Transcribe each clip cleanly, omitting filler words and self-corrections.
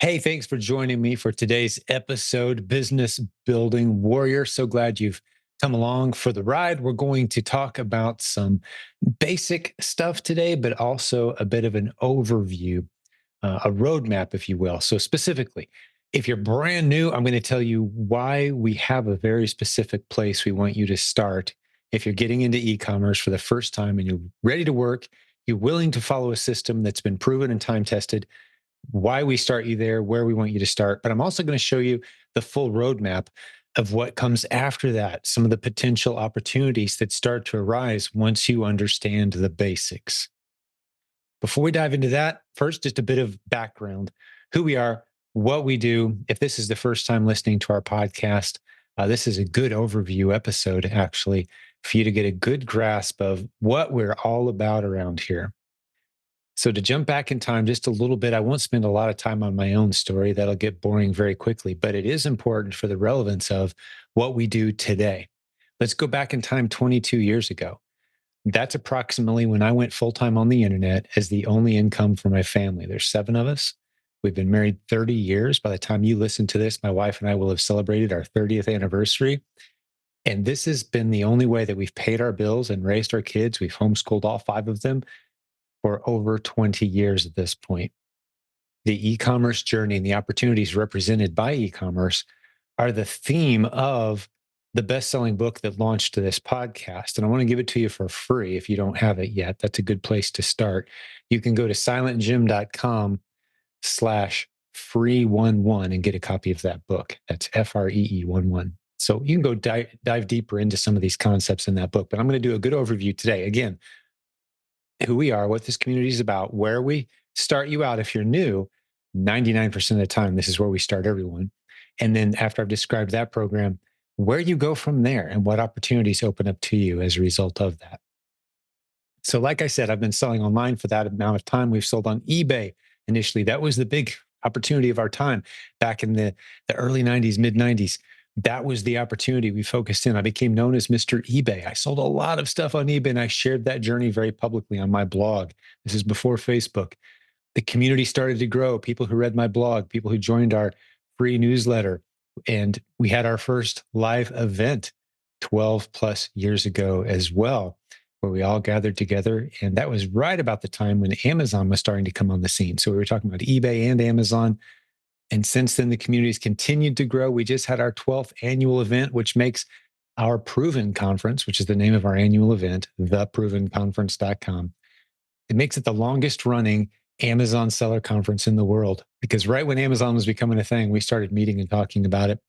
Hey, thanks for joining me for today's episode, Business Building Warrior. So glad you've come along for the ride. We're going to talk about some basic stuff today, but also a bit of an overview, a roadmap, if you will. So, specifically, if you're brand new, I'm going to tell you why we have a very specific place we want you to start. If you're getting into e commerce for the first time and you're ready to work, you're willing to follow a system that's been proven and time tested, why we start you there, where we want you to start. But I'm also going to show you the full roadmap of what comes after that, some of the potential opportunities that start to arise once you understand the basics. Before we dive into that, first, just a bit of background, who we are, what we do. If this is the first time listening to our podcast, this is a good overview episode, actually, for you to get a good grasp of what we're all about around here. So, to jump back in time just a little bit, I won't spend a lot of time on my own story. That'll get boring very quickly, but it is important for the relevance of what we do today. Let's go back in time 22 years ago. That's approximately when I went full time on the internet as the only income for my family. There's seven of us. We've been married 30 years. By the time you listen to this, my wife and I will have celebrated our 30th anniversary. And this has been the only way that we've paid our bills and raised our kids. We've homeschooled all five of them for over 20 years at this point. The e commerce journey and the opportunities represented by e commerce are the theme of the best selling book that launched this podcast. And I want to give it to you for free if you don't have it yet. That's a good place to start. You can go to silentjim.com/free11 and get a copy of that book. That's FREE11. So you can go dive deeper into some of these concepts in that book. But I'm going to do a good overview today. Again, who we are, what this community is about, where we start you out if you're new. 99% of the time, this is where we start everyone. And then after I've described that program, where you go from there and what opportunities open up to you as a result of that. So, like I said, I've been selling online for that amount of time. We've sold on eBay initially. That was the big opportunity of our time back in the early 90s, mid 90s. That was the opportunity we focused in. I became known as Mr. eBay. I sold a lot of stuff on eBay and I shared that journey very publicly on my blog. This is before Facebook. The community started to grow. People who read my blog, people who joined our free newsletter. And we had our first live event 12 plus years ago as well, where we all gathered together. And that was right about the time when Amazon was starting to come on the scene. So we were talking about eBay and Amazon. And since then, the community has continued to grow. We just had our 12th annual event, which makes our Proven Conference, which is the name of our annual event, theprovenconference.com. It makes it the longest running Amazon seller conference in the world because right when Amazon was becoming a thing, we started meeting and talking about it.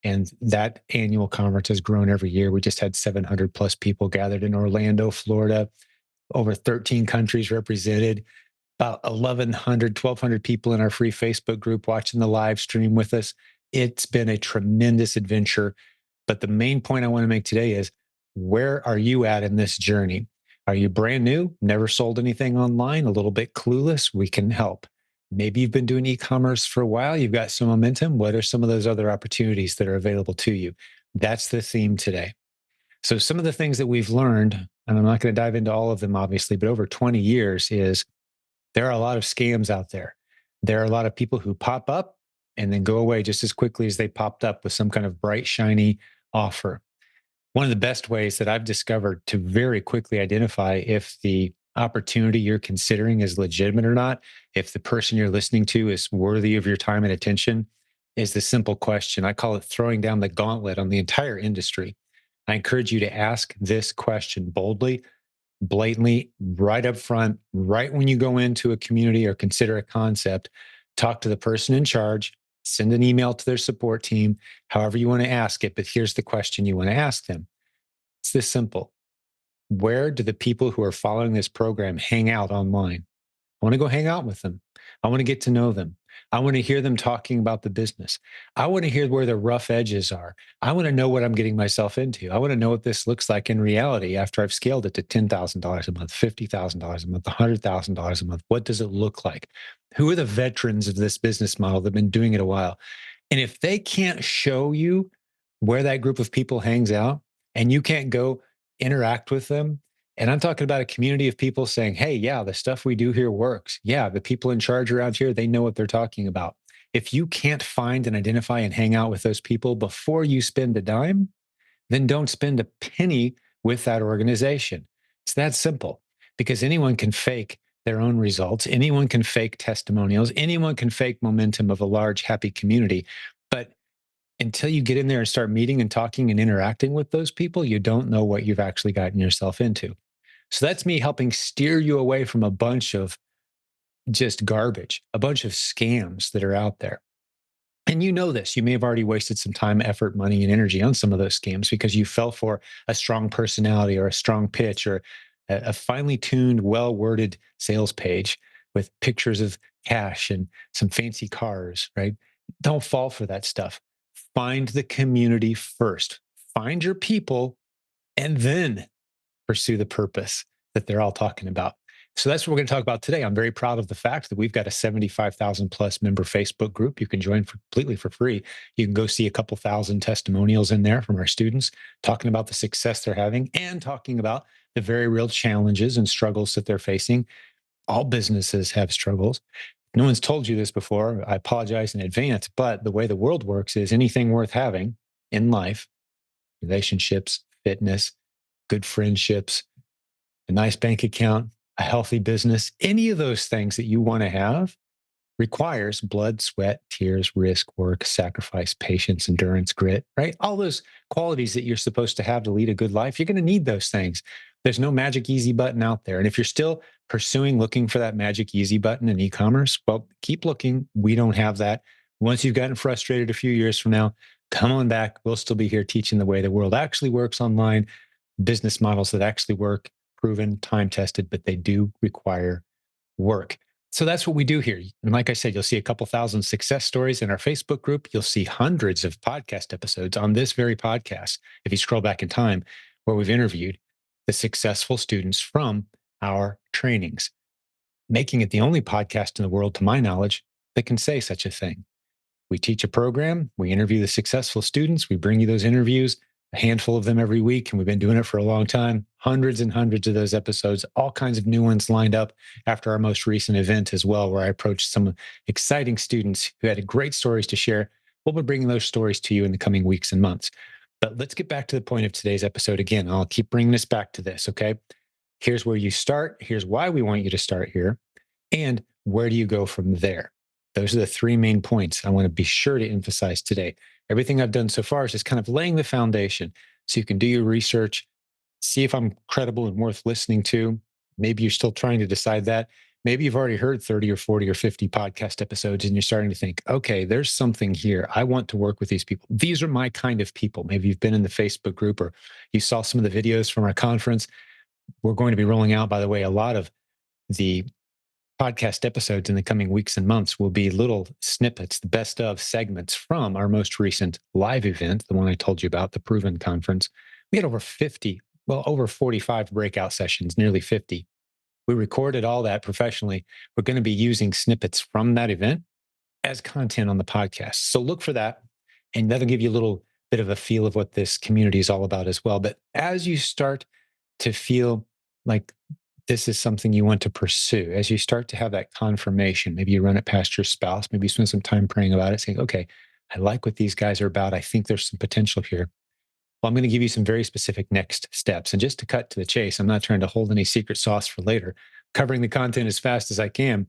And that annual conference has grown every year. We just had 700 plus people gathered in Orlando, Florida, over 13 countries represented, about 1,100, 1,200 people in our free Facebook group watching the live stream with us. It's been a tremendous adventure. But the main point I want to make today is where are you at in this journey? Are you brand new, never sold anything online, a little bit clueless? We can help. Maybe you've been doing e commerce for a while, you've got some momentum. What are some of those other opportunities that are available to you? That's the theme today. So, some of the things that we've learned, and I'm not going to dive into all of them, obviously, but over 20 years is there are a lot of scams out there. There are a lot of people who pop up and then go away just as quickly as they popped up with some kind of bright, shiny offer. One of the best ways that I've discovered to very quickly identify if the opportunity you're considering is legitimate or not, if the person you're listening to is worthy of your time and attention, is the simple question. I call it throwing down the gauntlet on the entire industry. I encourage you to ask this question boldly, blatantly, right up front, right when you go into a community or consider a concept. Talk to the person in charge, send an email to their support team, however you want to ask it. But here's the question you want to ask them. It's this simple. Where do the people who are following this program hang out online? I want to go hang out with them. I want to get to know them. I want to hear them talking about the business. I want to hear where the rough edges are. I want to know what I'm getting myself into. I want to know what this looks like in reality after I've scaled it to $10,000 a month, $50,000 a month, $100,000 a month. What does it look like? Who are the veterans of this business model that have been doing it a while? And if they can't show you where that group of people hangs out and you can't go interact with them, and I'm talking about a community of people saying, hey, yeah, the stuff we do here works. Yeah, the people in charge around here, they know what they're talking about. If you can't find and identify and hang out with those people before you spend a dime, then don't spend a penny with that organization. It's that simple because anyone can fake their own results. Anyone can fake testimonials. Anyone can fake momentum of a large, happy community. But until you get in there and start meeting and talking and interacting with those people, you don't know what you've actually gotten yourself into. So that's me helping steer you away from a bunch of just garbage, a bunch of scams that are out there. And you know this. You may have already wasted some time, effort, money, and energy on some of those scams because you fell for a strong personality or a strong pitch or a finely tuned, well worded sales page with pictures of cash and some fancy cars, right? Don't fall for that stuff. Find the community first, find your people, and then pursue the purpose that they're all talking about. So that's what we're going to talk about today. I'm very proud of the fact that we've got a 75,000 plus member Facebook group. You can join completely for free. You can go see a couple thousand testimonials in there from our students talking about the success they're having and talking about the very real challenges and struggles that they're facing. All businesses have struggles. No one's told you this before. I apologize in advance, but the way the world works is anything worth having in life, relationships, fitness, good friendships, a nice bank account, a healthy business, any of those things that you want to have requires blood, sweat, tears, risk, work, sacrifice, patience, endurance, grit, right? All those qualities that you're supposed to have to lead a good life, you're going to need those things. There's no magic easy button out there. And if you're still looking for that magic easy button in e-commerce, well, keep looking. We don't have that. Once you've gotten frustrated a few years from now, come on back. We'll still be here teaching the way the world actually works online, business models that actually work, proven, time tested, but they do require work. So that's what we do here. And like I said, you'll see a couple thousand success stories in our Facebook group. You'll see hundreds of podcast episodes on this very podcast, if you scroll back in time, where we've interviewed the successful students from our trainings, making it the only podcast in the world, to my knowledge, that can say such a thing. We teach a program, we interview the successful students, we bring you those interviews, a handful of them every week, and we've been doing it for a long time. Hundreds and hundreds of those episodes, all kinds of new ones lined up after our most recent event as well, where I approached some exciting students who had great stories to share. We'll be bringing those stories to you in the coming weeks and months. But let's get back to the point of today's episode again. I'll keep bringing us back to this, okay? Here's where you start. Here's why we want you to start here. And where do you go from there? Those are the three main points I want to be sure to emphasize today. Everything I've done so far is just kind of laying the foundation so you can do your research, see if I'm credible and worth listening to. Maybe you're still trying to decide that. Maybe you've already heard 30 or 40 or 50 podcast episodes and you're starting to think, okay, there's something here. I want to work with these people. These are my kind of people. Maybe you've been in the Facebook group or you saw some of the videos from our conference. We're going to be rolling out, by the way, a lot of the podcast episodes in the coming weeks and months will be little snippets, the best of segments from our most recent live event, the one I told you about, the Proven Conference. We had over 50, well, over 45 breakout sessions, nearly 50. We recorded all that professionally. We're going to be using snippets from that event as content on the podcast. So look for that, and that'll give you a little bit of a feel of what this community is all about as well. But as you start to feel like this is something you want to pursue, as you start to have that confirmation, maybe you run it past your spouse, maybe you spend some time praying about it, saying, okay, I like what these guys are about. I think there's some potential here. Well, I'm going to give you some very specific next steps. And just to cut to the chase, I'm not trying to hold any secret sauce for later, covering the content as fast as I can.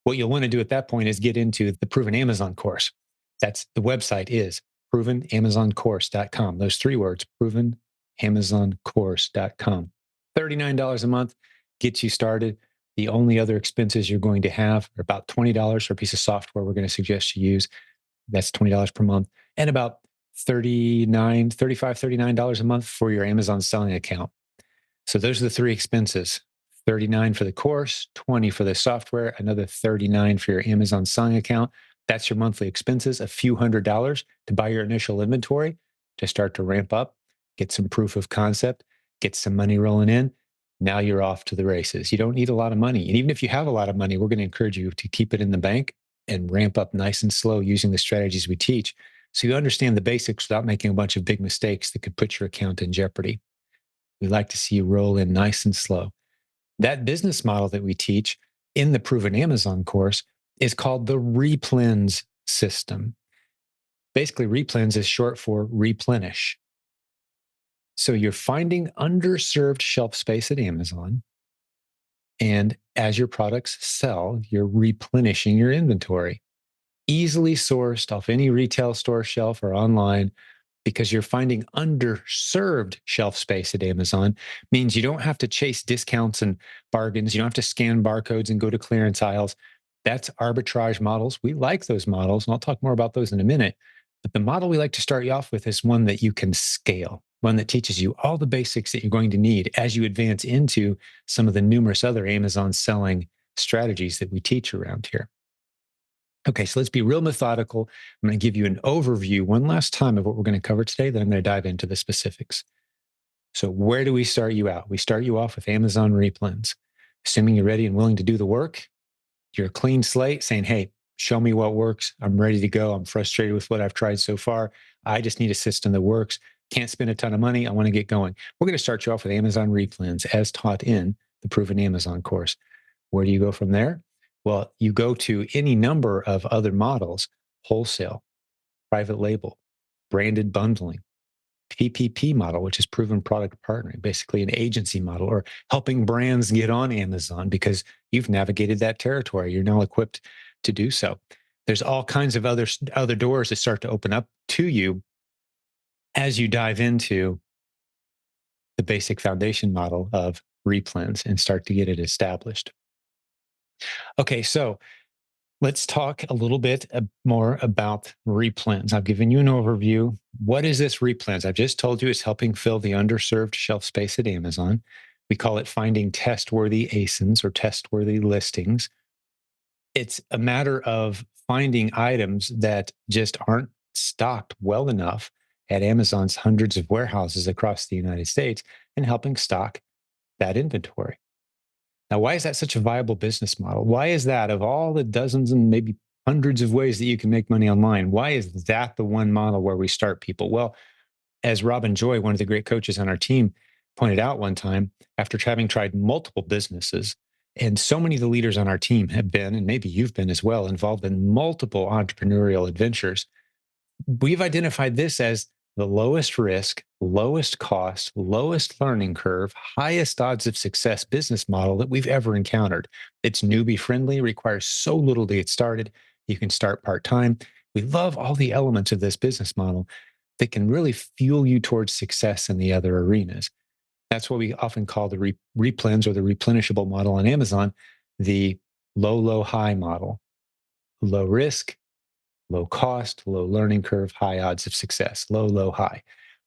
What you'll want to do at that point is get into the Proven Amazon course. That's the website is provenamazoncourse.com. Those three words, provenamazoncourse.com. $39 a month gets you started. The only other expenses you're going to have are about $20 for a piece of software we're going to suggest you use. That's $20 per month. And about $39 a month for your Amazon selling account. So those are the three expenses. $39 for the course, $20 for the software, another $39 for your Amazon selling account. That's your monthly expenses, a few $100s to buy your initial inventory, to start to ramp up, get some proof of concept, get some money rolling in. Now you're off to the races. You don't need a lot of money. And even if you have a lot of money, we're going to encourage you to keep it in the bank and ramp up nice and slow using the strategies we teach, so you understand the basics without making a bunch of big mistakes that could put your account in jeopardy. We like to see you roll in nice and slow. That business model that we teach in the Proven Amazon course is called the replans system. Basically, replans is short for replenish. So you're finding underserved shelf space at Amazon. And as your products sell, you're replenishing your inventory, easily sourced off any retail store shelf or online, because you're finding underserved shelf space at Amazon means you don't have to chase discounts and bargains. You don't have to scan barcodes and go to clearance aisles. That's arbitrage models. We like those models, and I'll talk more about those in a minute. But the model we like to start you off with is one that you can scale, one that teaches you all the basics that you're going to need as you advance into some of the numerous other Amazon selling strategies that we teach around here. Okay, so let's be real methodical. I'm going to give you an overview one last time of what we're going to cover today, then I'm going to dive into the specifics. So, where do we start you out? We start you off with Amazon replens. Assuming you're ready and willing to do the work, you're a clean slate saying, hey, show me what works. I'm ready to go. I'm frustrated with what I've tried so far. I just need a system that works. Can't spend a ton of money. I want to get going. We're going to start you off with Amazon replens as taught in the Proven Amazon course. Where do you go from there? Well, you go to any number of other models: wholesale, private label, branded bundling, PPP model, which is proven product partnering, basically an agency model, or helping brands get on Amazon because you've navigated that territory. You're now equipped to do so. There's all kinds of other doors that start to open up to you as you dive into the basic foundation model of replens and start to get it established. Okay, so let's talk a little bit more about replens. I've given you an overview. What is this replens? I've just told you it's helping fill the underserved shelf space at Amazon. We call it finding test-worthy ASINs or test-worthy listings. It's a matter of finding items that just aren't stocked well enough at Amazon's hundreds of warehouses across the United States and helping stock that inventory. Now, why is that such a viable business model? Why is that, of all the dozens and maybe hundreds of ways that you can make money online, why is that the one model where we start people? Well, as Robin Joy, one of the great coaches on our team, pointed out one time, after having tried multiple businesses, and so many of the leaders on our team have been, and maybe you've been as well, involved in multiple entrepreneurial adventures, we've identified this as the lowest risk, lowest cost, lowest learning curve, highest odds of success business model that we've ever encountered. It's newbie friendly, requires so little to get started. You can start part time. We love all the elements of this business model that can really fuel you towards success in the other arenas. That's what we often call the replens or the replenishable model on Amazon, the low, high model. Low risk, low cost, low learning curve, high odds of success, low, high.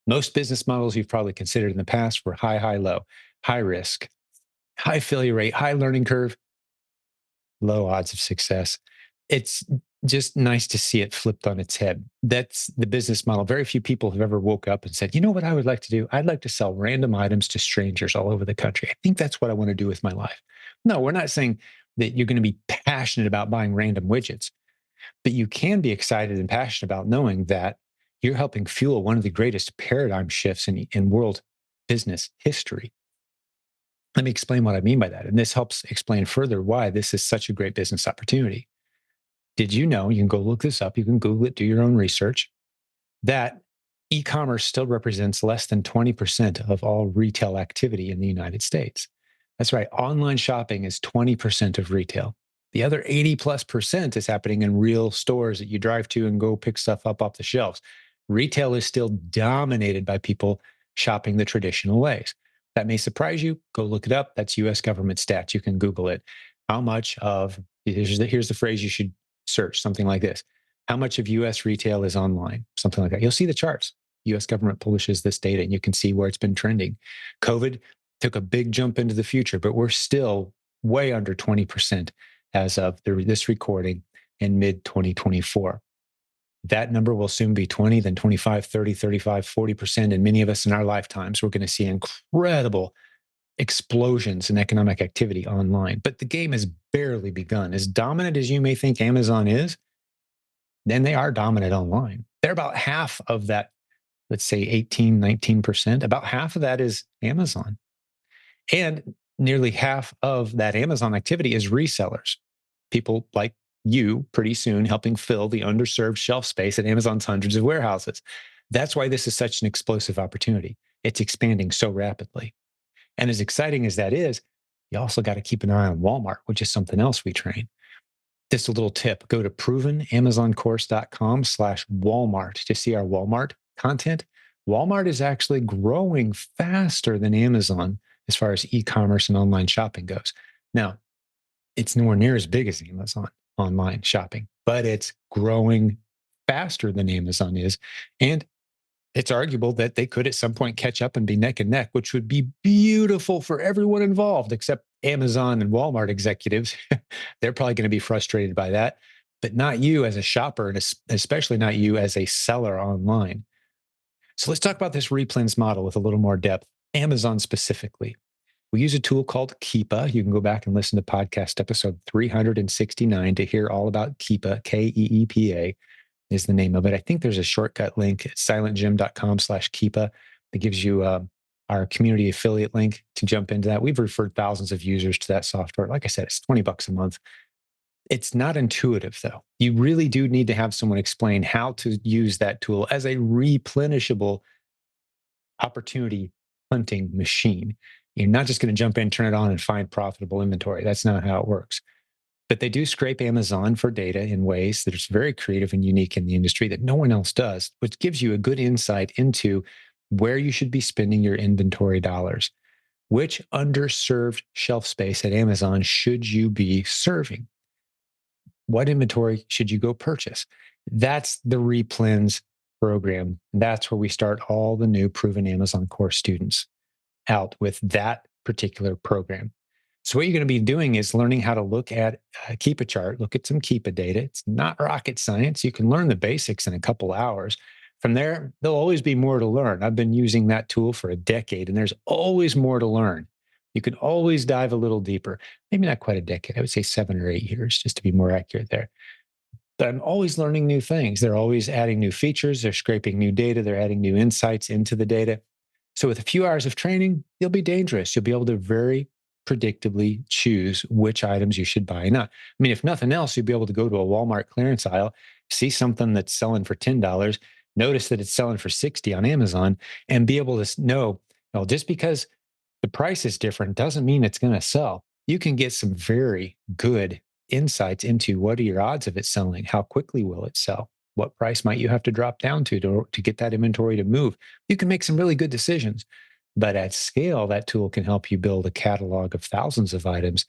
Most business models you've probably considered in the past were high, low, high risk, high failure rate, high learning curve, low odds of success. It's just nice to see it flipped on its head. That's the business model. Very few people have ever woke up and said, you know what I would like to do? I'd like to sell random items to strangers all over the country. I think that's what I want to do with my life. No, we're not saying that you're going to be passionate about buying random widgets. But you can be excited and passionate about knowing that you're helping fuel one of the greatest paradigm shifts in world business history. Let me explain what I mean by that. And this helps explain further why this is such a great business opportunity. Did you know, you can go look this up, you can Google it, do your own research, that e-commerce still represents less than 20% of all retail activity in the United States. That's right. Online shopping is 20% of retail. The other 80 plus percent is happening in real stores that you drive to and go pick stuff up off the shelves. Retail is still dominated by people shopping the traditional ways. That may surprise you. Go look it up. That's US government stats. You can Google it. How much of, here's the phrase you should search, something like this. How much of US retail is online? Something like that. You'll see the charts. US government publishes this data and you can see where it's been trending. COVID took a big jump into the future, but we're still way under 20% as of this recording in mid 2024. That number will soon be 20, then 25, 30, 35, 40%. And many of us in our lifetimes, we're going to see incredible explosions in economic activity online. But the game has barely begun. As dominant as you may think Amazon is, then they are dominant online. They're about half of that, let's say 18, 19%. About half of that is Amazon. And nearly half of that Amazon activity is resellers. People like you pretty soon helping fill the underserved shelf space at Amazon's hundreds of warehouses. That's why this is such an explosive opportunity. It's expanding so rapidly. And as exciting as that is, you also got to keep an eye on Walmart, which is something else we train. Just a little tip, go to provenamazoncourse.com/Walmart to see our Walmart content. Walmart is actually growing faster than Amazon as far as e-commerce and online shopping goes. Now, it's nowhere near as big as Amazon online shopping, but it's growing faster than Amazon is. And it's arguable that they could at some point catch up and be neck and neck, which would be beautiful for everyone involved, except Amazon and Walmart executives. They're probably going to be frustrated by that, but not you as a shopper, and especially not you as a seller online. So let's talk about this replens model with a little more depth, Amazon specifically. We use a tool called Keepa. You can go back and listen to podcast episode 369 to hear all about Keepa, Keepa is the name of it. I think there's a shortcut link at silentjimdotcom/Keepa that gives you our community affiliate link to jump into that. We've referred thousands of users to that software. Like I said, it's $20 a month. It's not intuitive though. You really do need to have someone explain how to use that tool as a replenishable opportunity hunting machine. You're not just going to jump in, turn it on, and find profitable inventory. That's not how it works. But they do scrape Amazon for data in ways that are very creative and unique in the industry that no one else does, which gives you a good insight into where you should be spending your inventory dollars. Which underserved shelf space at Amazon should you be serving? What inventory should you go purchase? That's the replens program. That's where we start all the new proven Amazon course students out with that particular program. So what you're going to be doing is learning how to look at Keepa chart, look at some Keepa data. It's not rocket science. You can learn the basics in a couple hours. From there, there'll always be more to learn. I've been using that tool for a decade, and there's always more to learn. You can always dive a little deeper. Maybe not quite a decade. I would say 7 or 8 years, just to be more accurate there. But I'm always learning new things. They're always adding new features. They're scraping new data. They're adding new insights into the data. So with a few hours of training, you'll be dangerous. You'll be able to very predictably choose which items you should buy and not. I mean, if nothing else, you'll be able to go to a Walmart clearance aisle, see something that's selling for $10, notice that it's selling for 60 on Amazon, and be able to know, well, just because the price is different doesn't mean it's going to sell. You can get some very good insights into what are your odds of it selling, how quickly will it sell, what price might you have to drop down to get that inventory to move. You can make some really good decisions. But at scale, that tool can help you build a catalog of thousands of items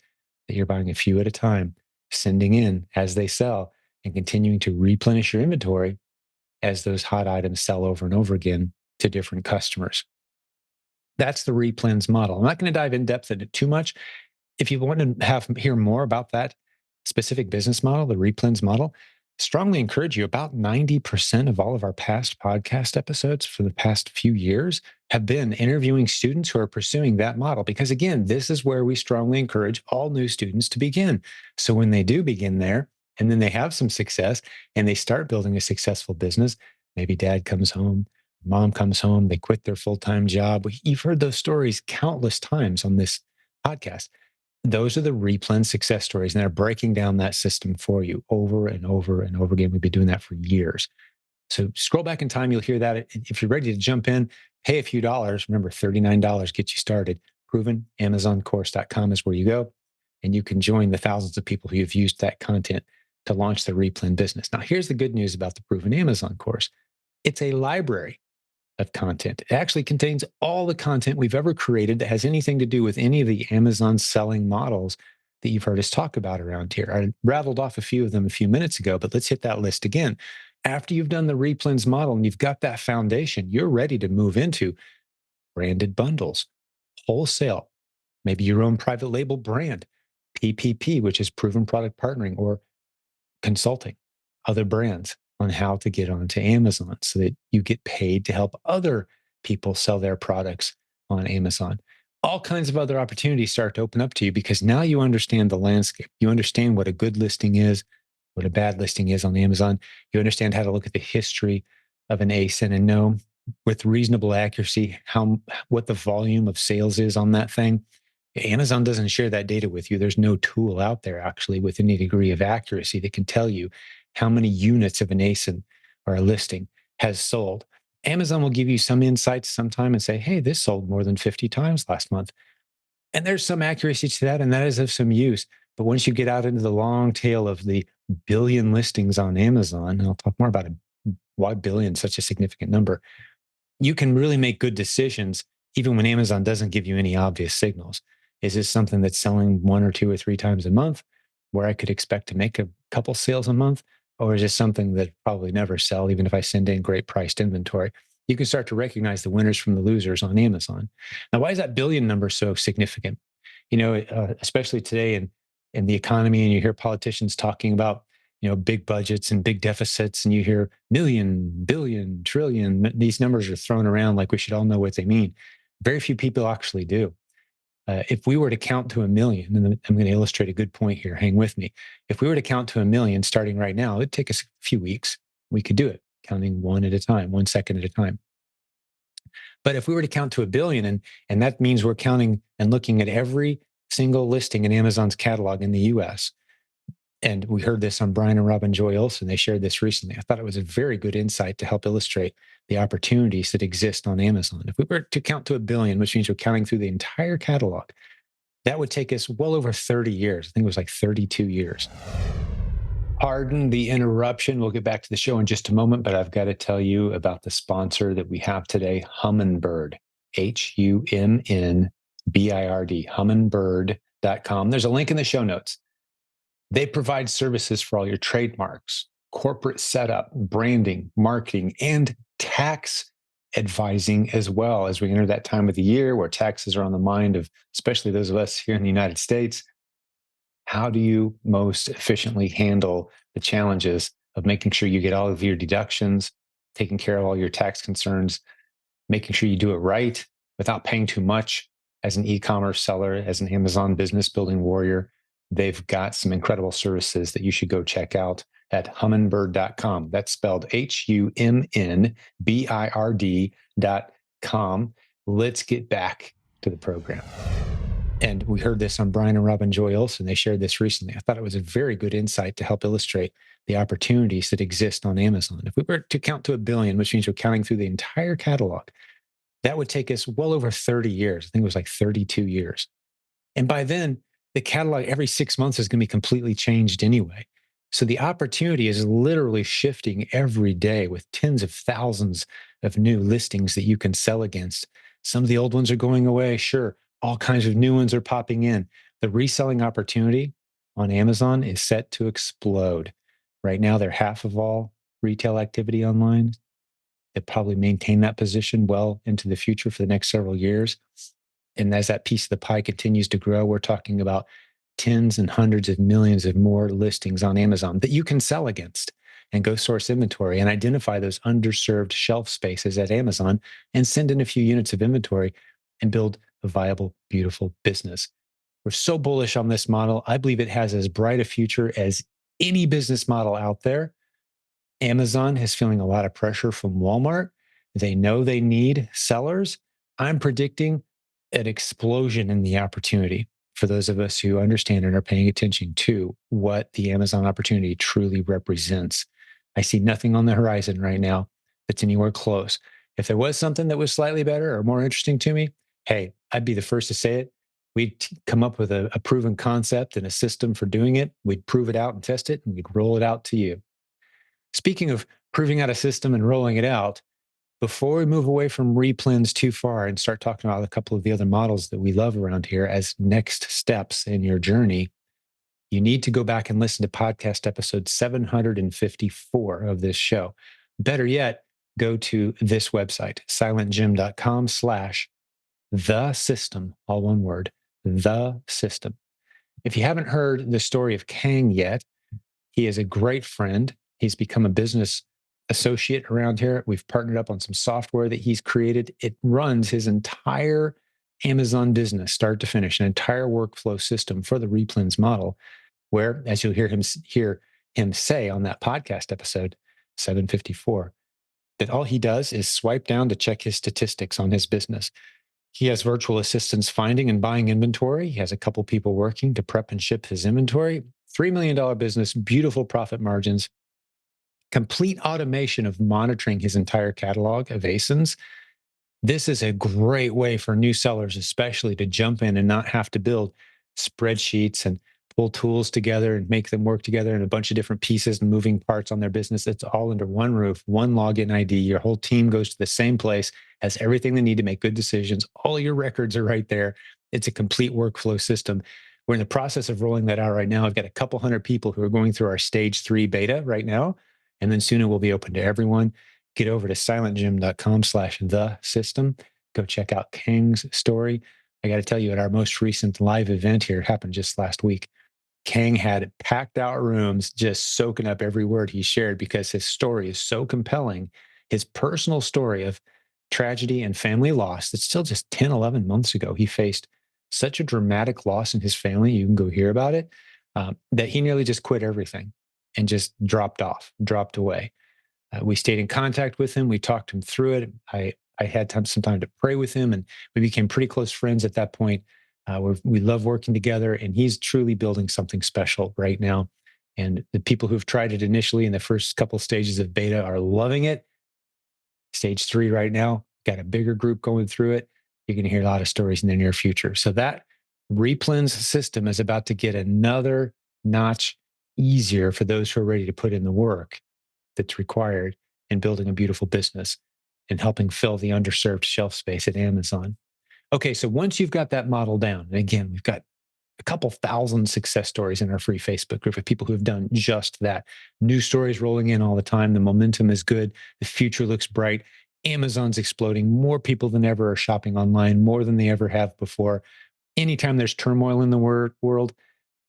that you're buying a few at a time, sending in as they sell, and continuing to replenish your inventory as those hot items sell over and over again to different customers. That's the replens model. I'm not going to dive in depth into it too much. If you want to hear more about that specific business model, the replens model, strongly encourage you. About 90% of all of our past podcast episodes for the past few years have been interviewing students who are pursuing that model. Because again, this is where we strongly encourage all new students to begin. So when they do begin there, and then they have some success and they start building a successful business, maybe dad comes home, mom comes home, they quit their full-time job. You've heard those stories countless times on this podcast. Those are the replen success stories, and they're breaking down that system for you over and over and over again. We've been doing that for years. So scroll back in time, you'll hear that. If you're ready to jump in, pay a few dollars. Remember, $39 gets you started. ProvenAmazonCourse.com is where you go, and you can join the thousands of people who have used that content to launch their replen business. Now, here's the good news about the Proven Amazon course. It's a library of content. It actually contains all the content we've ever created that has anything to do with any of the Amazon selling models that you've heard us talk about around here. I rattled off a few of them a few minutes ago, but let's hit that list again. After you've done the replens model and you've got that foundation, you're ready to move into branded bundles, wholesale, maybe your own private label brand, PPP, which is proven product partnering, or consulting other brands on how to get onto Amazon so that you get paid to help other people sell their products on Amazon. All kinds of other opportunities start to open up to you because now you understand the landscape. You understand what a good listing is, what a bad listing is on Amazon. You understand how to look at the history of an ASIN and know with reasonable accuracy what the volume of sales is on that thing. Amazon doesn't share that data with you. There's no tool out there actually with any degree of accuracy that can tell you how many units of an ASIN or a listing has sold. Amazon will give you some insights sometime and say, hey, this sold more than 50 times last month. And there's some accuracy to that, and that is of some use. But once you get out into the long tail of the billion listings on Amazon, and I'll talk more about it, why billion is such a significant number, you can really make good decisions even when Amazon doesn't give you any obvious signals. Is this something that's selling one or two or three times a month where I could expect to make a couple sales a month? Or is this something that probably never sell, even if I send in great priced inventory? You can start to recognize the winners from the losers on Amazon. Now, why is that billion number so significant? Especially today in the economy, and you hear politicians talking about big budgets and big deficits, and you hear million, billion, trillion. These numbers are thrown around like we should all know what they mean. Very few people actually do. If we were to count to a million, and I'm going to illustrate a good point here, hang with me. If we were to count to a million starting right now, it'd take us a few weeks. We could do it, counting one at a time, 1 second at a time. But if we were to count to a billion, and that means we're counting and looking at every single listing in Amazon's catalog in the US, and we heard this on Brian and Robin Joy Olson. They shared this recently. I thought it was a very good insight to help illustrate the opportunities that exist on Amazon. If we were to count to a billion, which means we're counting through the entire catalog, that would take us well over 30 years. I think it was like 32 years. Pardon the interruption. We'll get back to the show in just a moment, but I've got to tell you about the sponsor that we have today, Humminbird, Humbird, humminbird.com. There's a link in the show notes. They provide services for all your trademarks, corporate setup, branding, marketing, and tax advising as well, as we enter that time of the year where taxes are on the mind of especially those of us here in the United States. How do you most efficiently handle the challenges of making sure you get all of your deductions, taking care of all your tax concerns, making sure you do it right without paying too much as an e-commerce seller, as an Amazon business building warrior? They've got some incredible services that you should go check out at humminbird.com. That's spelled HUMNBIRD.com. Let's get back to the program. And we heard this on Brian and Robin Joy Olson. They shared this recently. I thought it was a very good insight to help illustrate the opportunities that exist on Amazon. If we were to count to a billion, which means we're counting through the entire catalog, that would take us well over 30 years. I think it was like 32 years. And by then, the catalog every 6 months is going to be completely changed anyway. So the opportunity is literally shifting every day with tens of thousands of new listings that you can sell against. Some of the old ones are going away, sure. All kinds of new ones are popping in. The reselling opportunity on Amazon is set to explode. Right now, they're half of all retail activity online. They probably maintain that position well into the future for the next several years. And as that piece of the pie continues to grow, we're talking about tens and hundreds of millions of more listings on Amazon that you can sell against and go source inventory and identify those underserved shelf spaces at Amazon and send in a few units of inventory and build a viable, beautiful business. We're so bullish on this model. I believe it has as bright a future as any business model out there. Amazon is feeling a lot of pressure from Walmart. They know they need sellers. I'm predicting an explosion in the opportunity for those of us who understand and are paying attention to what the Amazon opportunity truly represents. I see nothing on the horizon right now that's anywhere close. If there was something that was slightly better or more interesting to me, hey, I'd be the first to say it. We'd come up with a proven concept and a system for doing it. We'd prove it out and test it, and we'd roll it out to you. Speaking of proving out a system and rolling it out, before we move away from replans too far and start talking about a couple of the other models that we love around here as next steps in your journey, you need to go back and listen to podcast episode 754 of this show. Better yet, go to this website, silentjimdotcom/the system, all one word, the system. If you haven't heard the story of Kang yet, he is a great friend. He's become a business associate around here. We've partnered up on some software that he's created. It runs his entire Amazon business, start to finish, an entire workflow system for the replans model, where, as you'll hear him say on that podcast episode 754, that all he does is swipe down to check his statistics on his business. He has virtual assistants finding and buying inventory. He has a couple people working to prep and ship his inventory. $3 million business, beautiful profit margins, complete automation of monitoring his entire catalog of ASINs. This is a great way for new sellers, especially, to jump in and not have to build spreadsheets and pull tools together and make them work together in a bunch of different pieces and moving parts on their business. It's all under one roof, one login ID. Your whole team goes to the same place, has everything they need to make good decisions. All your records are right there. It's a complete workflow system. We're in the process of rolling that out right now. I've got a couple hundred people who are going through our stage 3 beta right now. And then soon it will be open to everyone. Get over to silentjimdotcom/the system. Go check out Kang's story. I got to tell you, at our most recent live event here, it happened just last week, Kang had packed out rooms just soaking up every word he shared because his story is so compelling. His personal story of tragedy and family loss, that's still just 10, 11 months ago. He faced such a dramatic loss in his family. You can go hear about it, that he nearly just quit everything and just dropped away. We stayed in contact with him. We talked him through it. I had some time to pray with him, and we became pretty close friends at that point. We love working together, and he's truly building something special right now. And the people who've tried it initially in the first couple stages of beta are loving it. Stage 3 right now, got a bigger group going through it. You're going to hear a lot of stories in the near future. So that replans system is about to get another notch easier for those who are ready to put in the work that's required in building a beautiful business and helping fill the underserved shelf space at Amazon. Okay, so once you've got that model down, and again, we've got a couple thousand success stories in our free Facebook group of people who have done just that. New stories rolling in all the time. The momentum is good. The future looks bright. Amazon's exploding. More people than ever are shopping online, more than they ever have before. Anytime there's turmoil in the world,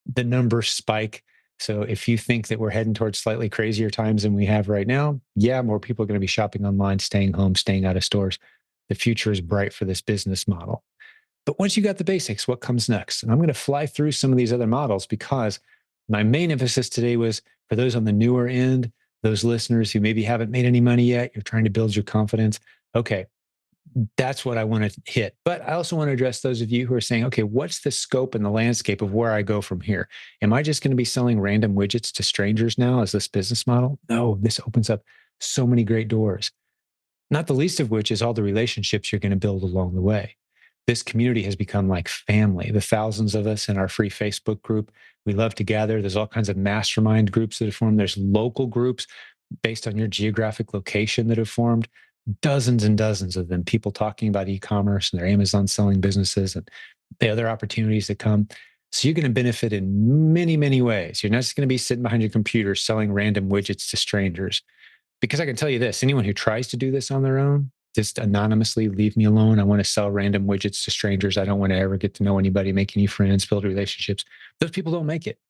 the numbers spike. So if you think that we're heading towards slightly crazier times than we have right now, yeah, more people are going to be shopping online, staying home, staying out of stores. The future is bright for this business model. But once you got the basics, what comes next? And I'm going to fly through some of these other models because my main emphasis today was for those on the newer end, those listeners who maybe haven't made any money yet, you're trying to build your confidence. Okay, that's what I want to hit. But I also want to address those of you who are saying, okay, what's the scope and the landscape of where I go from here? Am I just going to be selling random widgets to strangers now as this business model? No, this opens up so many great doors, not the least of which is all the relationships you're going to build along the way. This community has become like family. The thousands of us in our free Facebook group, we love to gather. There's all kinds of mastermind groups that have formed. There's local groups based on your geographic location that have formed, dozens and dozens of them, people talking about e-commerce and their Amazon selling businesses and the other opportunities that come. So you're going to benefit in many, many ways. You're not just going to be sitting behind your computer selling random widgets to strangers. Because I can tell you this, anyone who tries to do this on their own, just anonymously leave me alone. I want to sell random widgets to strangers. I don't want to ever get to know anybody, make any friends, build relationships. Those people don't make it.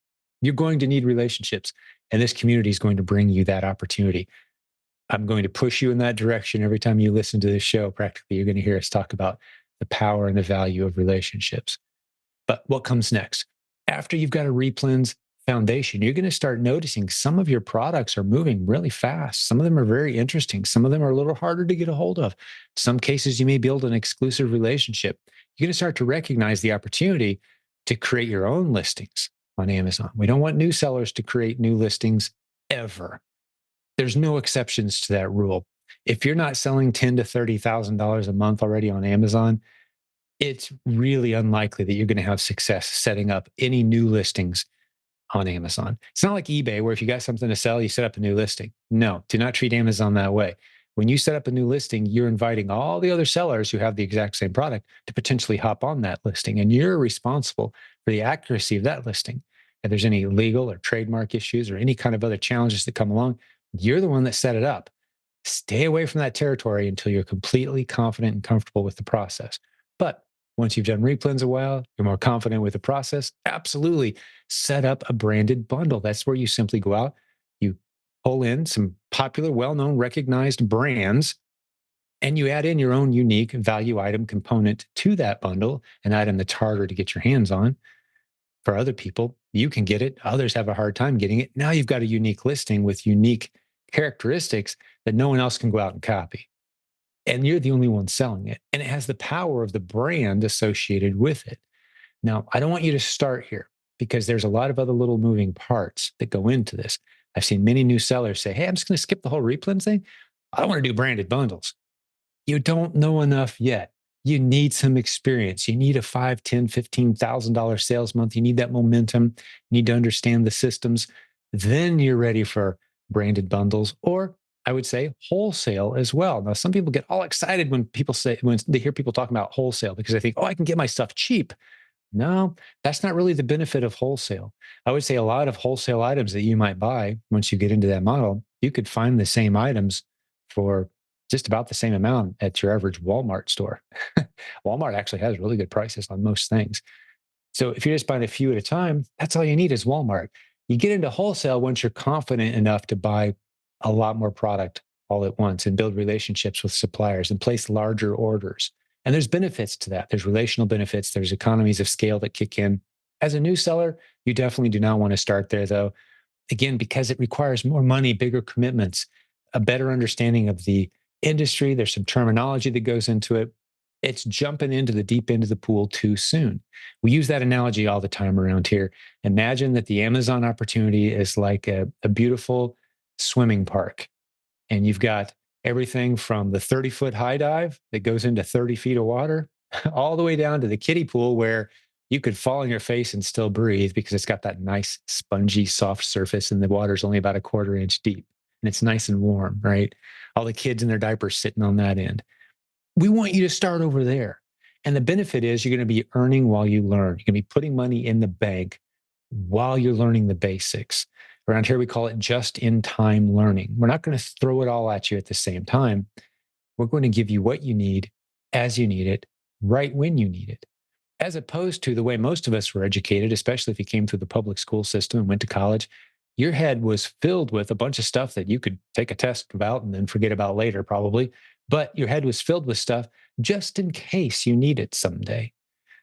You're going to need relationships. And this community is going to bring you that opportunity. I'm going to push you in that direction every time you listen to this show. Practically, you're going to hear us talk about the power and the value of relationships. But what comes next? After you've got a replens foundation, you're going to start noticing some of your products are moving really fast. Some of them are very interesting. Some of them are a little harder to get a hold of. Some cases, you may build an exclusive relationship. You're going to start to recognize the opportunity to create your own listings on Amazon. We don't want new sellers to create new listings ever. There's no exceptions to that rule. If you're not selling $10,000 to $30,000 a month already on Amazon, it's really unlikely that you're going to have success setting up any new listings on Amazon. It's not like eBay where if you got something to sell, you set up a new listing. No, do not treat Amazon that way. When you set up a new listing, you're inviting all the other sellers who have the exact same product to potentially hop on that listing, and you're responsible for the accuracy of that listing. If there's any legal or trademark issues or any kind of other challenges that come along, you're the one that set it up. Stay away from that territory until you're completely confident and comfortable with the process. But once you've done replens a while, you're more confident with the process, absolutely set up a branded bundle. That's where you simply go out, you pull in some popular, well-known, recognized brands, and you add in your own unique value item component to that bundle, an item that's harder to get your hands on. For other people, you can get it. Others have a hard time getting it. Now you've got a unique listing with unique characteristics that no one else can go out and copy. and you're the only one selling it. And it has the power of the brand associated with it. Now, I don't want you to start here because there's a lot of other little moving parts that go into this. I've seen many new sellers say, hey, I'm just going to skip the whole replens thing. I don't want to do branded bundles. You don't know enough yet. You need some experience. You need a $5, $10, $15,000 sales month. You need that momentum. You need to understand the systems. Then you're ready for branded bundles, or I would say wholesale as well. Now, some people get all excited when they hear people talking about wholesale because they think, oh, I can get my stuff cheap. No, that's not really the benefit of wholesale. I would say a lot of wholesale items that you might buy once you get into that model, you could find the same items for just about the same amount at your average Walmart store. Walmart actually has really good prices on most things. So if you're just buying a few at a time, that's all you need is Walmart. You get into wholesale once you're confident enough to buy a lot more product all at once and build relationships with suppliers and place larger orders. And there's benefits to that. There's relational benefits, there's economies of scale that kick in. As a new seller, you definitely do not want to start there though. Again, because it requires more money, bigger commitments, a better understanding of the industry. There's some terminology that goes into it. It's jumping into the deep end of the pool too soon. We use that analogy all the time around here. Imagine that the Amazon opportunity is like a beautiful swimming park, and you've got everything from the 30-foot high dive that goes into 30 feet of water, all the way down to the kiddie pool where you could fall on your face and still breathe because it's got that nice, spongy, soft surface, and the water's only about a quarter inch deep. And it's nice and warm, right? All the kids in their diapers sitting on that end. We want you to start over there. And the benefit is you're going to be earning while you learn. You're going to be putting money in the bank while you're learning the basics. Around here, we call it just in time learning. We're not going to throw it all at you at the same time. We're going to give you what you need as you need it, right when you need it, as opposed to the way most of us were educated, especially if you came through the public school system and went to college. Your head was filled with a bunch of stuff that you could take a test about and then forget about later, probably. But your head was filled with stuff just in case you need it someday.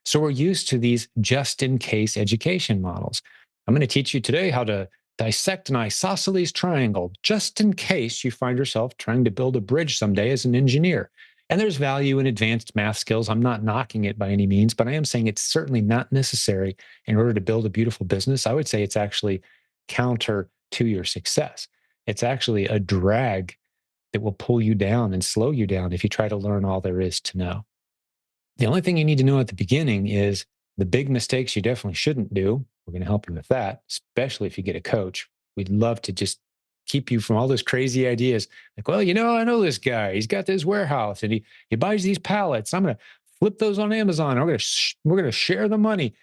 So we're used to these just in case education models. I'm going to teach you today how to dissect an isosceles triangle just in case you find yourself trying to build a bridge someday as an engineer. And there's value in advanced math skills. I'm not knocking it by any means, but I am saying it's certainly not necessary in order to build a beautiful business. I would say it's actually counter to your success. It's actually a drag that will pull you down and slow you down if you try to learn all there is to know. The only thing you need to know at the beginning is the big mistakes you definitely shouldn't do. We're going to help you with that, especially if you get a coach. We'd love to just keep you from all those crazy ideas. Like, well, I know this guy. He's got this warehouse and he buys these pallets. I'm going to flip those on Amazon. We're going to share the money.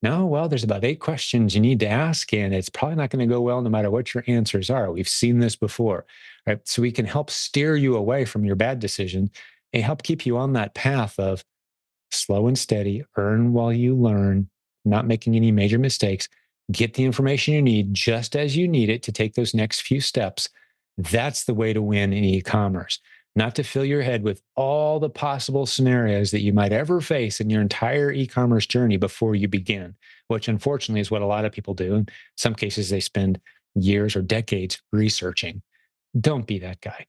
No, well, there's about 8 questions you need to ask, and it's probably not going to go well no matter what your answers are. We've seen this before, right? So we can help steer you away from your bad decision and help keep you on that path of slow and steady, earn while you learn, not making any major mistakes, get the information you need just as you need it to take those next few steps. That's the way to win in e-commerce, not to fill your head with all the possible scenarios that you might ever face in your entire e-commerce journey before you begin, which unfortunately is what a lot of people do. In some cases, they spend years or decades researching. Don't be that guy.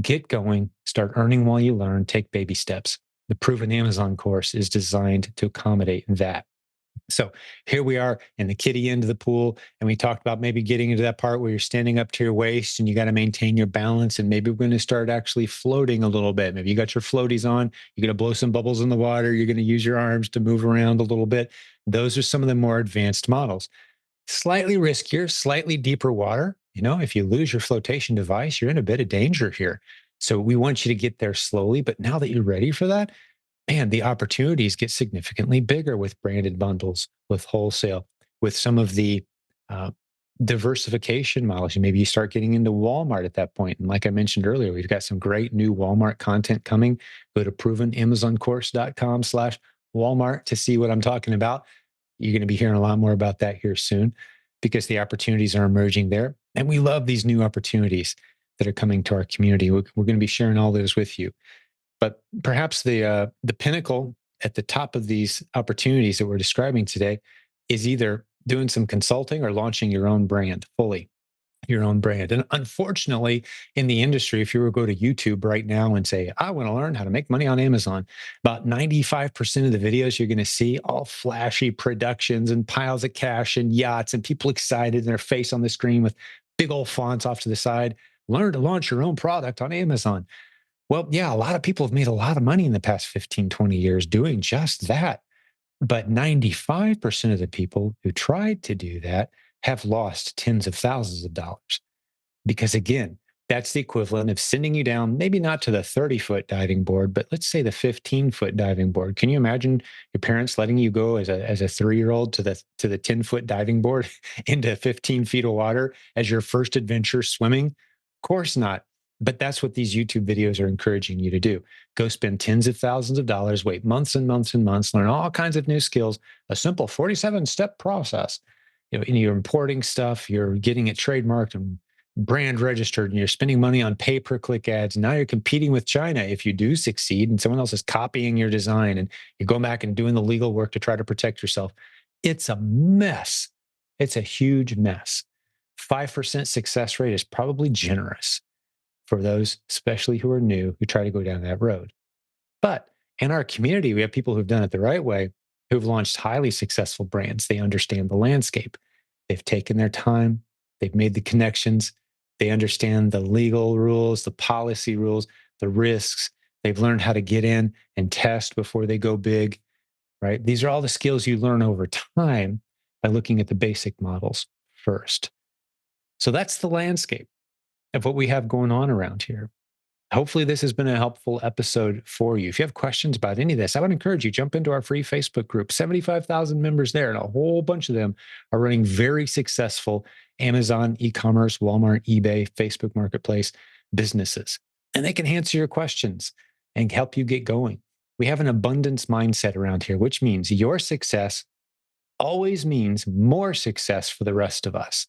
Get going, start earning while you learn, take baby steps. The Proven Amazon course is designed to accommodate that. So here we are in the kiddie end of the pool, and we talked about maybe getting into that part where you're standing up to your waist and you got to maintain your balance, and maybe we're going to start actually floating a little bit. Maybe you got your floaties on, you're going to blow some bubbles in the water, you're going to use your arms to move around a little bit. Those are some of the more advanced models. Slightly riskier, slightly deeper water. If you lose your flotation device, you're in a bit of danger here. So we want you to get there slowly. But now that you're ready for that, man, the opportunities get significantly bigger with branded bundles, with wholesale, with some of the uh, diversification models. Maybe you start getting into Walmart at that point. And like I mentioned earlier, we've got some great new Walmart content coming. Go to provenamazoncourse.com/Walmart to see what I'm talking about. You're going to be hearing a lot more about that here soon because the opportunities are emerging there. And we love these new opportunities that are coming to our community. We're going to be sharing all those with you. But perhaps the pinnacle at the top of these opportunities that we're describing today is either doing some consulting or launching your own brand fully. your own brand. And unfortunately, in the industry, if you were to go to YouTube right now and say, I want to learn how to make money on Amazon, about 95% of the videos you're going to see all flashy productions and piles of cash and yachts and people excited and their face on the screen with big old fonts off to the side. Learn to launch your own product on Amazon. Well, yeah, a lot of people have made a lot of money in the past 15, 20 years doing just that. But 95% of the people who tried to do that have lost tens of thousands of dollars. Because again, that's the equivalent of sending you down, maybe not to the 30-foot diving board, but let's say the 15-foot diving board. Can you imagine your parents letting you go as a 3-year-old to the 10-foot diving board into 15 feet of water as your first adventure swimming? Of course not. But that's what these YouTube videos are encouraging you to do. Go spend tens of thousands of dollars, wait months and months and months, learn all kinds of new skills, a simple 47-step process. And you're importing stuff, you're getting it trademarked and brand registered, and you're spending money on pay-per-click ads. Now you're competing with China if you do succeed and someone else is copying your design and you're going back and doing the legal work to try to protect yourself. It's a mess. It's a huge mess. 5% success rate is probably generous for those, especially who are new, who try to go down that road. But in our community, we have people who've done it the right way, who've launched highly successful brands. They understand the landscape. They've taken their time, they've made the connections, they understand the legal rules, the policy rules, the risks. They've learned how to get in and test before they go big, right? These are all the skills you learn over time by looking at the basic models first. So that's the landscape of what we have going on around here. Hopefully, this has been a helpful episode for you. If you have questions about any of this, I would encourage you jump into our free Facebook group. 75,000 members there, and a whole bunch of them are running very successful Amazon, e-commerce, Walmart, eBay, Facebook Marketplace businesses. And they can answer your questions and help you get going. We have an abundance mindset around here, which means your success always means more success for the rest of us.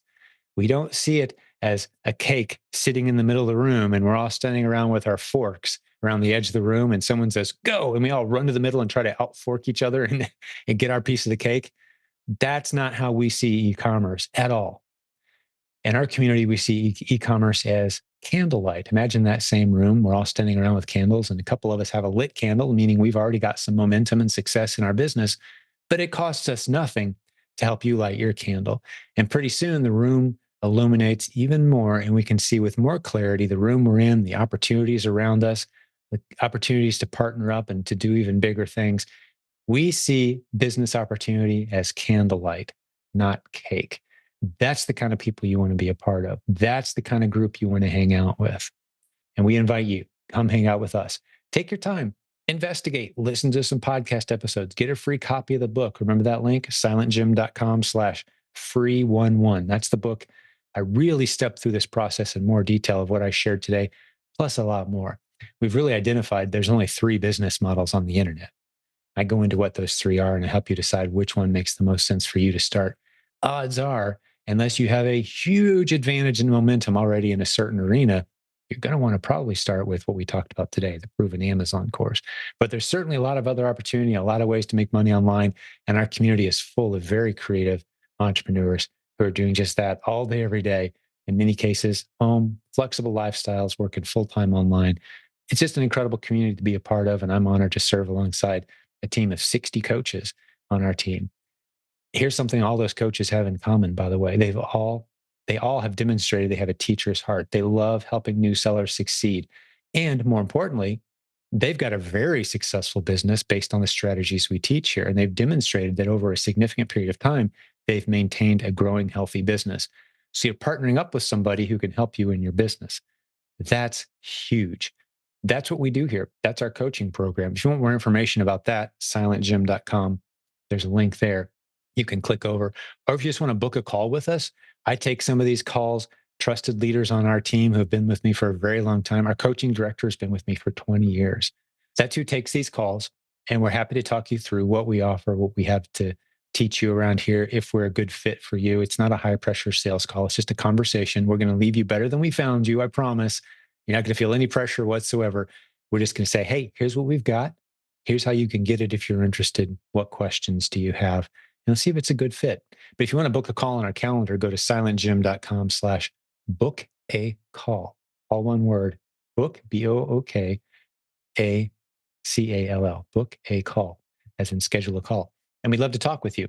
We don't see it as a cake sitting in the middle of the room and we're all standing around with our forks around the edge of the room and someone says, go, and we all run to the middle and try to outfork each other and get our piece of the cake. That's not how we see e-commerce at all. In our community, we see e-commerce as candlelight. Imagine that same room. We're all standing around with candles and a couple of us have a lit candle, meaning we've already got some momentum and success in our business, but it costs us nothing to help you light your candle. And pretty soon the room illuminates even more and we can see with more clarity the room we're in, the opportunities around us, the opportunities to partner up and to do even bigger things. We see business opportunity as candlelight, not cake. That's the kind of people you want to be a part of. That's the kind of group you want to hang out with. And we invite you, come hang out with us. Take your time, investigate, listen to some podcast episodes, get a free copy of the book. Remember that link, silentjim.com/free11. That's the book. I really stepped through this process in more detail of what I shared today, plus a lot more. We've really identified there's only 3 business models on the internet. I go into what those 3 are and I help you decide which one makes the most sense for you to start. Odds are, unless you have a huge advantage in momentum already in a certain arena, you're going to want to probably start with what we talked about today, the proven Amazon course. But there's certainly a lot of other opportunity, a lot of ways to make money online. And our community is full of very creative entrepreneurs who are doing just that all day, every day. In many cases, home, flexible lifestyles, working full time online. It's just an incredible community to be a part of. And I'm honored to serve alongside a team of 60 coaches on our team. Here's something all those coaches have in common, by the way. They all have demonstrated they have a teacher's heart. They love helping new sellers succeed. And more importantly, they've got a very successful business based on the strategies we teach here. And they've demonstrated that over a significant period of time, they've maintained a growing, healthy business. So you're partnering up with somebody who can help you in your business. That's huge. That's what we do here. That's our coaching program. If you want more information about that, silentjim.com, there's a link there. You can click over. Or if you just want to book a call with us, I take some of these calls. Trusted leaders on our team who have been with me for a very long time. Our coaching director has been with me for 20 years. That's who takes these calls. And we're happy to talk you through what we offer, what we have to teach you around here if we're a good fit for you. It's not a high pressure sales call. It's just a conversation. We're going to leave you better than we found you. I promise. You're not going to feel any pressure whatsoever. We're just going to say, hey, here's what we've got. Here's how you can get it if you're interested. What questions do you have? And let's see if it's a good fit. But if you want to book a call on our calendar, go to silentjim.com/ Book a call. All one word. Book, BOOKACALL. Book a call, as in schedule a call. And we'd love to talk with you.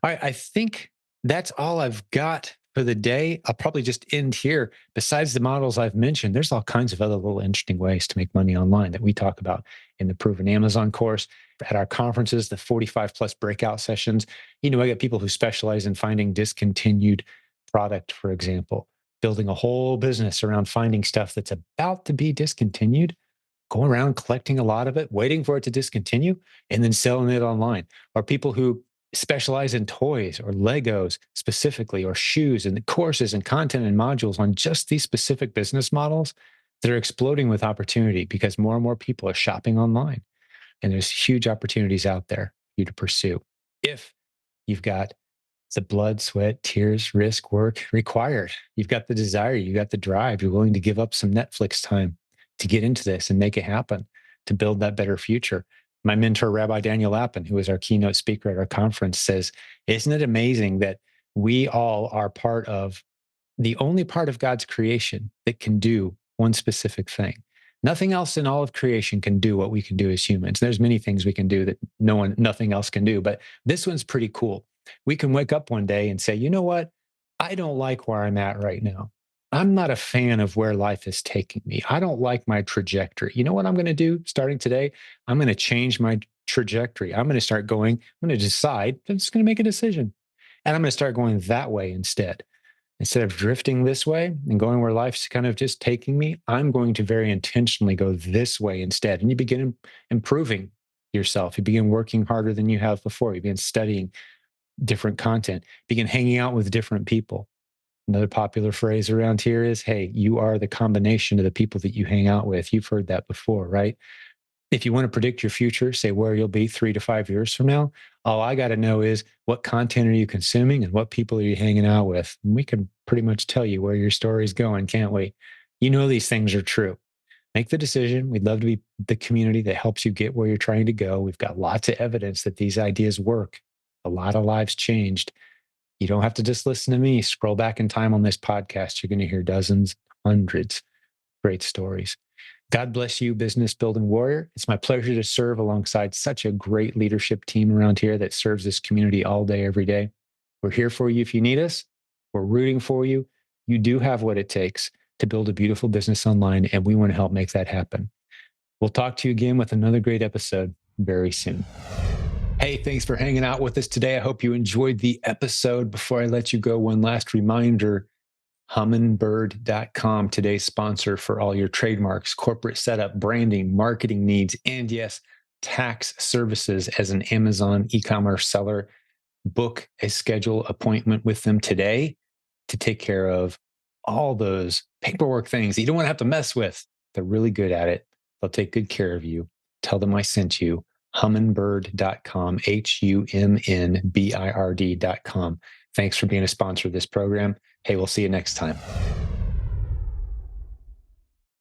All right. I think that's all I've got for the day. I'll probably just end here. Besides the models I've mentioned, there's all kinds of other little interesting ways to make money online that we talk about in the Proven Amazon course, at our conferences, the 45 plus breakout sessions. I got people who specialize in finding discontinued product, for example, building a whole business around finding stuff that's about to be discontinued, going around collecting a lot of it, waiting for it to discontinue, and then selling it online. Or people who specialize in toys or Legos specifically, or shoes and courses and content and modules on just these specific business models that are exploding with opportunity because more and more people are shopping online. And there's huge opportunities out there for you to pursue if you've got the blood, sweat, tears, risk, work required. You've got the desire, you got the drive, you're willing to give up some Netflix time to get into this and make it happen, to build that better future. My mentor, Rabbi Daniel Lappin, who is our keynote speaker at our conference, says, isn't it amazing that we all are part of the only part of God's creation that can do one specific thing? Nothing else in all of creation can do what we can do as humans. There's many things we can do that nothing else can do, but this one's pretty cool. We can wake up one day and say, you know what? I don't like where I'm at right now. I'm not a fan of where life is taking me. I don't like my trajectory. You know what I'm going to do starting today? I'm going to change my trajectory. I'm going to start going, I'm going to decide, I'm just going to make a decision. And I'm going to start going that way instead. Instead of drifting this way and going where life's kind of just taking me, I'm going to very intentionally go this way instead. And you begin improving yourself. You begin working harder than you have before. You begin studying different content, begin hanging out with different people. Another popular phrase around here is, hey, you are the combination of the people that you hang out with. You've heard that before, right? If you want to predict your future, say where you'll be 3 to 5 years from now, all I got to know is what content are you consuming and what people are you hanging out with? And we can pretty much tell you where your story's going, can't we? These things are true. Make the decision. We'd love to be the community that helps you get where you're trying to go. We've got lots of evidence that these ideas work. A lot of lives changed. You don't have to just listen to me. Scroll back in time on this podcast. You're going to hear dozens, hundreds of great stories. God bless you, business building warrior. It's my pleasure to serve alongside such a great leadership team around here that serves this community all day, every day. We're here for you if you need us. We're rooting for you. You do have what it takes to build a beautiful business online, and we want to help make that happen. We'll talk to you again with another great episode very soon. Hey, thanks for hanging out with us today. I hope you enjoyed the episode. Before I let you go, one last reminder. Humminbird.com, today's sponsor for all your trademarks, corporate setup, branding, marketing needs, and yes, tax services as an Amazon e-commerce seller. Book a schedule appointment with them today to take care of all those paperwork things that you don't want to have to mess with. They're really good at it. They'll take good care of you. Tell them I sent you. Humminbird.com, HUMNBIRD.com. Thanks for being a sponsor of this program. Hey, we'll see you next time.